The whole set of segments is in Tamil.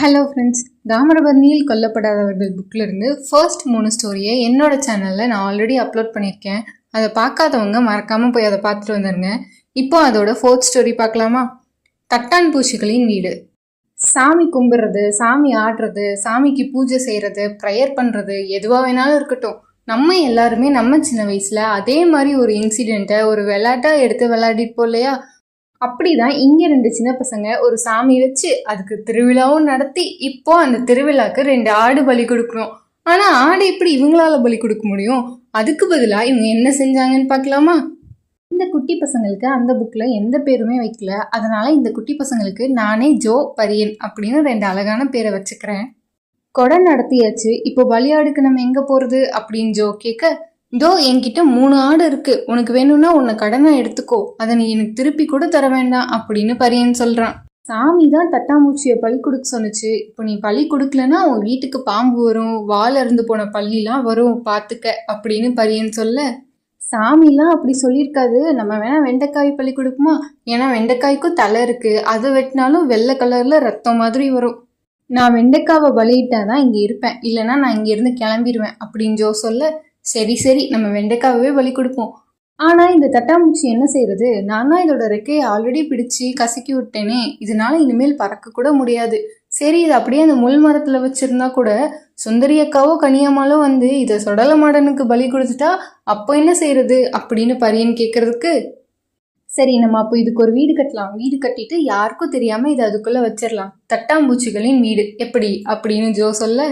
ஹலோ ஃப்ரெண்ட்ஸ், தாமிரபரணியில் கொல்லப்படாதவர்கள் புக்கில் இருந்து ஃபர்ஸ்ட் 3 ஸ்டோரியை என்னோட சேனலில் நான் ஆல்ரெடி அப்லோட் பண்ணியிருக்கேன். அதை பார்க்காதவங்க மறக்காமல் போய் அதை பார்த்துட்டு வந்துடுங்க. இப்போ அதோட 4th ஸ்டோரி பார்க்கலாமா? தட்டான் பூச்சிகளின் வீடு. சாமி கும்பிட்றது, சாமி ஆடுறது, சாமிக்கு பூஜை செய்கிறது, ப்ரேயர் பண்ணுறது எதுவாக வேணாலும் இருக்கட்டும். நம்ம எல்லாருமே நம்ம சின்ன வயசில் அதே மாதிரி ஒரு இன்சிடெண்ட்டை ஒரு விளையாட்டாக எடுத்து விளையாடிப்போம் இல்லையா? அப்படிதான் இங்க 2 சின்ன பசங்க ஒரு சாமி வச்சு அதுக்கு திருவிழாவும் நடத்தி இப்போ அந்த திருவிழாக்கு 2 ஆடு பலி கொடுக்கணும். ஆனா ஆடு எப்படி இவங்களால பலி கொடுக்க முடியும்? அதுக்கு பதிலா இவங்க என்ன செஞ்சாங்கன்னு பார்க்கலாமா? இந்த குட்டி பசங்களுக்கு அந்த புக்ல எந்த பேருமே வைக்கல. அதனால இந்த குட்டி பசங்களுக்கு நானே ஜோ, பரியன் அப்படின்னு 2 அழகான பேரை வச்சுக்கிறேன். கொடை நடத்தியாச்சு, இப்போ பலியாடுக்கு நம்ம எங்க போறது அப்படின்னு ஜோ கேட்க, இதோ என்கிட்ட 3 ஆடு இருக்கு, உனக்கு வேணும்னா உன்னை கடனை எடுத்துக்கோ, அதை நீ எனக்கு திருப்பி கூட தர வேண்டாம் அப்படின்னு பரியன் சொல்றான். சாமி தான் தட்டாம்பூச்சியை பழி கொடுக்க சொன்னுச்சு. இப்போ நீ பழி கொடுக்கலன்னா உன் வீட்டுக்கு பாம்பு வரும், வால் அருந்து போன பள்ளிலாம் வரும், பாத்துக்க அப்படின்னு பரியன் சொல்ல, சாமிலாம் அப்படி சொல்லியிருக்காது, நம்ம வேணா வெண்டைக்காய் பழி கொடுக்குமா? ஏன்னா வெண்டைக்காய்க்கும் தலை இருக்கு, அதை வெட்டினாலும் வெள்ளை கலர்ல ரத்தம் மாதிரி வரும். நான் வெண்டைக்காவை பலியிட்டாதான் இங்க இருப்பேன், இல்லைன்னா நான் இங்க இருந்து கிளம்பிடுவேன் அப்படின்னு ஜோ சொல்ல, சரி சரி நம்ம வெண்டைக்காவே பலி கொடுப்போம். ஆனா இந்த தட்டாம்பூச்சி என்ன செய்யறது? நான் தான் இதோட ரெக்கையை ஆல்ரெடி பிடிச்சு கசக்கி விட்டேனே, இதனால இனிமேல் பறக்க கூட முடியாது. சரி, இது அப்படியே அந்த முள் மரத்துல வச்சிருந்தா கூட சுந்தரி அக்காவோ கனியம்மாலோ வந்து இதை சொடல மாடனுக்கு பலி கொடுத்துட்டா அப்போ என்ன செய்யறது அப்படின்னு பரியன் கேட்கறதுக்கு, சரி நம்ம அப்போ இதுக்கு ஒரு வீடு கட்டலாம், வீடு கட்டிட்டு யாருக்கும் தெரியாம இதை அதுக்குள்ள வச்சிடலாம், தட்டாம்பூச்சிகளின் வீடு எப்படி அப்படின்னு ஜோ சொல்ல,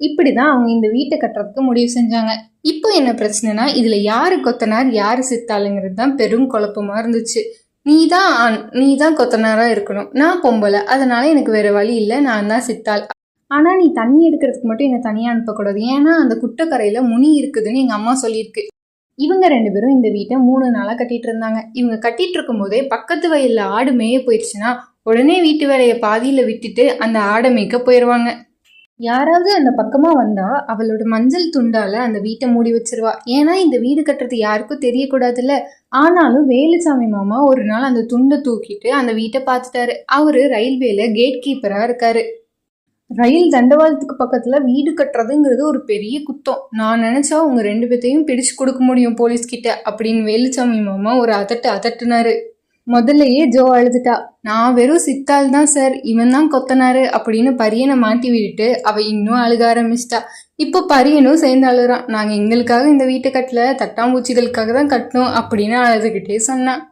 இப்படிதான் அவங்க இந்த வீட்டை கட்டுறதுக்கு முடிவு செஞ்சாங்க. இப்போ என்ன பிரச்சனைனா, இதுல யாரு கொத்தனார் யாரு சித்தாளுங்கிறது தான் பெரும் குழப்பமா இருந்துச்சு. நீ தான் கொத்தனாரா இருக்கணும், நான் பொம்பளை, அதனால எனக்கு வேற வழி இல்லை, நான் தான் சித்தாள். ஆனா நீ தண்ணி எடுக்கிறதுக்கு மட்டும் என்னை தனியா அனுப்பக்கூடாது, ஏன்னா அந்த குட்டைக்கரையில முனி இருக்குதுன்னு எங்க அம்மா சொல்லியிருக்கு. இவங்க 2 பேரும் இந்த வீட்டை 3 நாளா கட்டிட்டு இருந்தாங்க. இவங்க கட்டிட்டு இருக்கும் போதே பக்கத்து வயல்ல ஆடு மேய போயிடுச்சுன்னா உடனே வீட்டு வேலையை பாதியில விட்டுட்டு அந்த ஆடை மேய்க்க போயிடுவாங்க. யாராவது அந்த பக்கமா வந்தா அவளோட மஞ்சள் துண்டால அந்த வீட்டை மூடி வச்சிருவா. ஏன்னா இந்த வீடு கட்டுறது யாருக்கும் தெரியக்கூடாதுல்ல. ஆனாலும் வேலுசாமி மாமா ஒரு நாள் அந்த துண்டை தூக்கிட்டு அந்த வீட்டை பார்த்துட்டாரு. அவரு ரயில்வேல கேட் கீப்பரா இருக்காரு. ரயில் தண்டவாளத்துக்கு பக்கத்துல வீடு கட்டுறதுங்கிறது ஒரு பெரிய குத்தம். நான் நினைச்சா உங்க 2 பேத்தையும் பிடிச்சு கொடுக்க முடியும் போலீஸ் கிட்ட அப்படின்னு வேலுசாமி மாமா ஒரு அதட்டுனாரு. முதல்லையே ஜோ அழுதுட்டா. நான் வெறும் சித்தாள் தான் சார், இவன் தான் கொத்தனாரு அப்படின்னு பரியனை மாட்டி விட்டுட்டு அவ இன்னும் அழுக ஆரம்பிச்சிட்டா. இப்போ பரியனும் சேர்ந்து அழுறான். நாங்க எங்களுக்காக இந்த வீட்டை கட்டல, தட்டாம்பூச்சிகளுக்காக தான் கட்டணும் அப்படின்னு அழுதுகிட்டே சொன்னான்.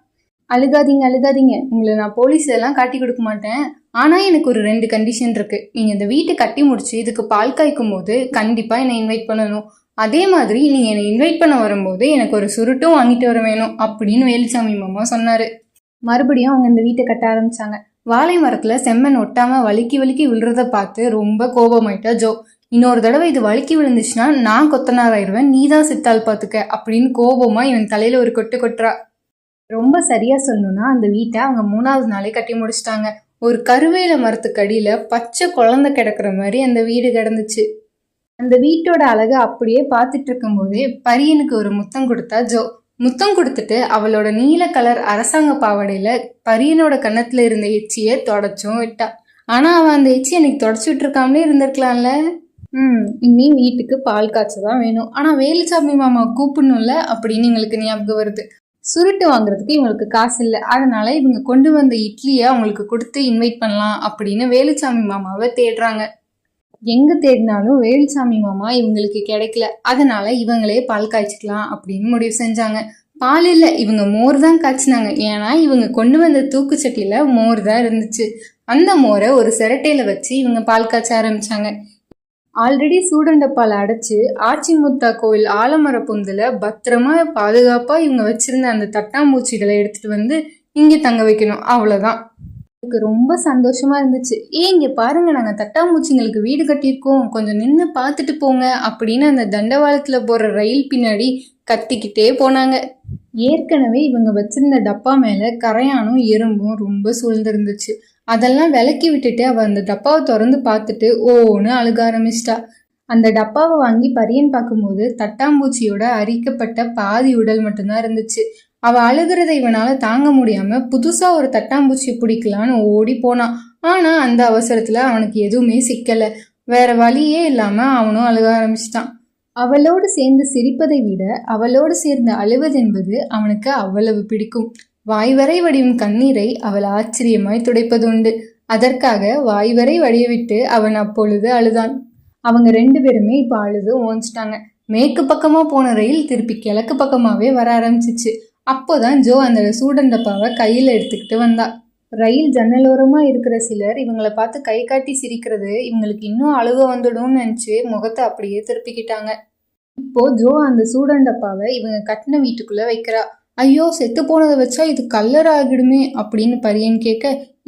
அழுகாதீங்க, உங்களை நான் போலீஸ் எல்லாம் காட்டி கொடுக்க மாட்டேன். ஆனா எனக்கு ஒரு 2 கண்டிஷன் இருக்கு. நீங்க இந்த வீட்டை கட்டி முடிச்சு இதுக்கு பால் காய்க்கும் போது கண்டிப்பா என்னை இன்வைட் பண்ணணும். அதே மாதிரி நீங்க என்னை இன்வைட் பண்ண வரும்போது எனக்கு ஒரு சுருட்டும் வாங்கிட்டு வர வேணும் அப்படின்னு வேலுசாமி மாமா சொன்னாரு. மறுபடியும் அவங்க இந்த வீட்டை கட்ட ஆரம்பிச்சாங்க. வாழை மரத்துல செம்மண் ஒட்டாம வலிக்கி விழுறத பார்த்து ரொம்ப கோபமாயிட்டா ஜோ. இன்னொரு தடவை இது வலிக்கி விழுந்துச்சுன்னா நான் கொத்தனாராயிருவேன், நீ தான் சித்தாள் பாத்துக்க அப்படின்னு கோபமா இவன் தலையில ஒரு கொட்டு கொட்டுறா. ரொம்ப சரியா சொல்லணும்னா அந்த வீட்டை அவங்க 3வது நாளே கட்டி முடிச்சிட்டாங்க. ஒரு கருவேல மரத்துக்கு அடியில பச்சை குழந்தை கிடக்குற மாதிரி அந்த வீடு கிடந்துச்சு. அந்த வீட்டோட அழகை அப்படியே பார்த்துட்டு இருக்கும் போதே பரியனுக்கு ஒரு முத்தம் கொடுத்தா ஜோ. முத்தம் கொடுத்துட்டு அவளோட நீல கலர் அரசாங்க பாவாடையில பரியனோட கன்னத்துல இருந்த எச்சியை தொடச்சும் விட்டா. ஆனா அவன் அந்த எச்சி எனக்கு தொடச்சு விட்டுருக்காமலே இருந்திருக்கலாம்ல. இனி வீட்டுக்கு பால் காய்ச்சதான் வேணும், ஆனா வேலுசாமி மாமா கூப்பிடணும்ல அப்படின்னு எங்களுக்கு ஞாபகம் வருது. சுருட்டு வாங்குறதுக்கு இவங்களுக்கு காசு இல்லை, அதனால இவங்க கொண்டு வந்த இட்லியை அவங்களுக்கு கொடுத்து இன்வைட் பண்ணலாம் அப்படின்னு வேலுசாமி மாமாவை தேடுறாங்க. எங்க தேடினாலும் வேலுசாமி மாமா இவங்களுக்கு கிடைக்கல. அதனால இவங்களே பால் காய்ச்சிக்கலாம் அப்படின்னு முடிவு செஞ்சாங்க. பால் இல்ல, இவங்க மோர் தான் காய்ச்சினாங்க. ஏன்னா இவங்க கொண்டு வந்த தூக்குச்சட்டியில மோர் தான் இருந்துச்சு. அந்த மோரை ஒரு சிரட்டையில வச்சு இவங்க பால் காய்ச்ச ஆரம்பிச்சாங்க. ஆல்ரெடி சூடண்ட பால் அடைச்சு ஆச்சிமுத்தா கோவில் ஆலமர பொந்துல பத்திரமா பாதுகாப்பா இவங்க வச்சிருந்த அந்த தட்டாம்பூச்சிகளை எடுத்துட்டு வந்து இங்க தங்க வைக்கணும், அவ்வளவுதான். எனக்கு ரொம்ப சந்தோஷமா இருந்துச்சு. இங்க பாருங்க, நாங்க தட்டாம்பூச்சிங்களுக்கு வீடு கட்டியிருக்கோம், கொஞ்சம் நின்று பார்த்துட்டு போங்க அப்படின்னு அந்த தண்டவாளத்துல போற ரயில் பின்னாடி கத்திக்கிட்டே போனாங்க. ஏற்கனவே இவங்க வச்சிருந்த டப்பா மேல கரையானும் எறும்பும் ரொம்ப சூழ்ந்திருந்துச்சு. அதெல்லாம் விலக்கி விட்டுட்டு அவ அந்த டப்பாவை திறந்து பார்த்துட்டு ஓன்னு அழுக ஆரம்பிச்சிட்டா. அந்த டப்பாவை வாங்கி பரியன் பார்க்கும்போது தட்டாம்பூச்சியோட அரிக்கப்பட்ட பாதி உடல் மட்டும்தான் இருந்துச்சு. அவ அழுகிறத இவனால தாங்க முடியாம புதுசா ஒரு தட்டாம்பூச்சி பிடிக்கலான்னு ஓடி போனான். ஆனா அந்த அவசரத்துல அவனுக்கு எதுவுமே சிக்கல. வேற வழியே இல்லாம அவனும் அழுக ஆரம்பிச்சிட்டான். அவளோடு சேர்ந்து சிரிப்பதை விட அவளோடு சேர்ந்து அழுவதென்பது அவனுக்கு அவ்வளவு பிடிக்கும். வாய்வரை வடியும் கண்ணீரை அவள் ஆச்சரியமாய் துடைப்பதுண்டு. அதற்காக வாய்வரை வடியவிட்டு அவன் அப்பொழுது அழுதான். அவங்க 2 பேருமே இப்ப அழுது ஓஞ்சிட்டாங்க. மேற்கு பக்கமா போன ரயில் திருப்பி கிழக்கு பக்கமாவே வர ஆரம்பிச்சிச்சு. அப்போதான் ஜோ அந்த சூடண்டப்பாவை கையில எடுத்துக்கிட்டு வந்தா. ரயில் ஜன்னலோரமா இருக்கிற சிலர் இவங்களை பார்த்து கை காட்டி சிரிக்கிறது இவங்களுக்கு இன்னும் அழுக வந்துடும்னு நினைச்சு முகத்தை அப்படியே திருப்பிக்கிட்டாங்க. இப்போ ஜோ அந்த சூடண்டப்பாவை இவங்க கட்டின வீட்டுக்குள்ள வைக்கிறா. ஐயோ, செத்து போனதை வச்சா இது கல்லர் ஆகிடுமே அப்படின்னு பரியன் கேட்க,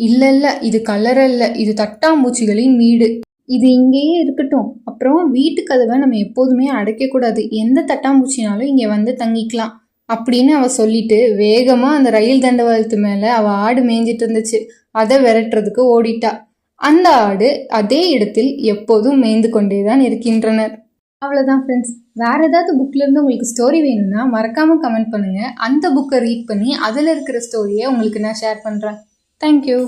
இல்ல இது கல்லற இல்ல, இது தட்டாம்பூச்சிகளின் வீடு, இது இங்கேயே இருக்கட்டும். அப்புறம் வீட்டு கதவை நம்ம எப்போதுமே அடைக்க கூடாது, எந்த தட்டாம்பூச்சினாலும் இங்க வந்து தங்கிக்கலாம் அப்படின்னு அவ சொல்லிட்டு வேகமா அந்த ரயில் தண்டவாளத்து மேல அவ ஆடு மேய்ஞ்சிட்டு இருந்துச்சு. அதை விரட்டுறதுக்கு ஓடிட்டா. அந்த ஆடு அதே இடத்தில் எப்போதும் மேய்ந்து கொண்டேதான் இருக்கின்றனர். அவ்வளோதான் ஃப்ரெண்ட்ஸ். வேற ஏதாவது புக்ல இருந்து உங்களுக்கு ஸ்டோரி வேணும்னா மறக்காம கமெண்ட் பண்ணுங்க. அந்த புக்கை ரீட் பண்ணி அதில் இருக்கிற ஸ்டோரியை உங்களுக்கு நான் ஷேர் பண்றேன். தேங்க்யூ.